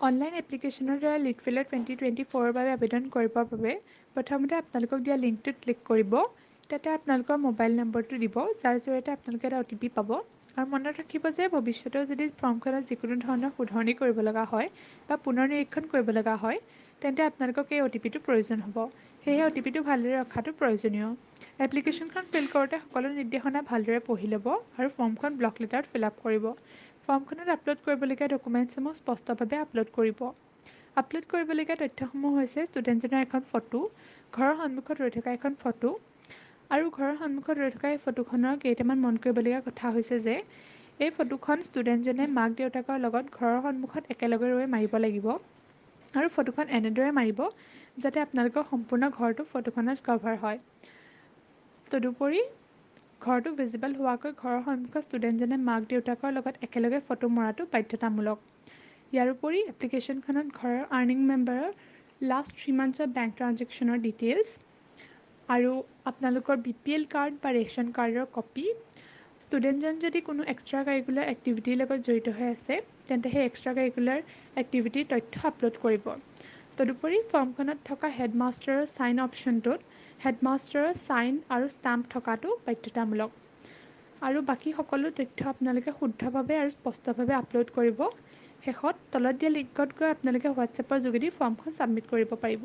Online এপ্লিকেশ্যনৰ দ্বাৰা লিটফেলৰ 2024 ৰ বাবে আবেদন কৰিবৰ বাবে প্ৰথমতে আপোনালোকক দিয়া লিংকটোত ক্লিক কৰিব। তাতে আপোনালোকৰ মোবাইল নম্বৰটো দিব, যাৰ জৰিয়তে আপোনালোকে এটা OTP পাব। আৰু মনত ৰাখিব যে ভৱিষ্যতেও যদি ফৰ্মখনত যিকোনো ধৰণৰ শুধৰণি কৰিব লগা হয় বা পুনৰ নিৰীক্ষণ কৰিব লগা হয়, তেন্তে আপোনালোকক এই OTPটো প্ৰয়োজন হ'ব। সেয়েহে OTPটো ভালদৰে ৰখাটো প্ৰয়োজনীয়। এপ্লিকেশ্যনখন ফিল কৰোঁতে সকলো নিৰ্দেশনা ভালদৰে পঢ়ি ল'ব আৰু ফৰ্মখন ব্লক লেটাৰত ফিল আপ কৰিব। ফৰ্মখনত আপলোড কৰিবলগীয়া ডকুমেণ্টছসমূহ স্পষ্টভাৱে আপলোড কৰিব। আপলোড কৰিবলগীয়া তথ্যসমূহ হৈছে ষ্টুডেণ্টজনৰ এখন ফটো, ঘৰৰ সন্মুখত ৰৈ থকা এখন ফটো, আৰু ঘৰৰ সন্মুখত ৰৈ থকা এই ফটোখনৰ কেইটামান মন কৰিবলগীয়া কথা হৈছে যে এই ফটোখন ষ্টুডেণ্টজনে মাক দেউতাকৰ লগত ঘৰৰ সন্মুখত একেলগে ৰৈ মাৰিব লাগিব। আৰু ফটোখন এনেদৰে মাৰিব যাতে আপোনালোকৰ সম্পূৰ্ণ ঘৰটো ফটোখনত কভাৰ হয়। তদুপৰি ঘৰটো ভিজিবল হোৱাকৈ ঘৰৰ সন্মুখত ষ্টুডেণ্টজনে মাক দেউতাকৰ লগত একেলগে ফটো মৰাটো বাধ্যতামূলক। ইয়াৰোপৰি এপ্লিকেশ্যনখনত ঘৰৰ আৰ্নিং মেম্বাৰৰ লাষ্ট 3 মান্থছৰ বেংক ট্ৰাঞ্জেকশ্যনৰ ডিটেইলছ আৰু আপোনালোকৰ BPL কাৰ্ড বা ৰেচন কাৰ্ডৰ কপি, ষ্টুডেণ্টজন যদি কোনো এক্সট্ৰা কাৰিকুলাৰ এক্টিভিটিৰ লগত জড়িত হৈ আছে তেন্তে সেই এক্সট্ৰা কাৰিকুলাৰ এক্টিভিটিৰ তথ্য আপলোড কৰিব। তদুপৰি ফৰ্মখনত থকা হেডমাষ্টাৰৰ চাইন অপশ্যনটোত হেডমাষ্টাৰৰ চাইন আৰু ষ্টাম্প থকাটো বাধ্যতামূলক। আৰু বাকী সকলো তথ্য আপোনালোকে শুদ্ধভাৱে আৰু স্পষ্টভাৱে আপলোড কৰিব। শেষত তলত দিয়া লিংকত গৈ আপোনালোকে হোৱাটছএপৰ যোগেদি ফৰ্মখন ছাবমিট কৰিব পাৰিব।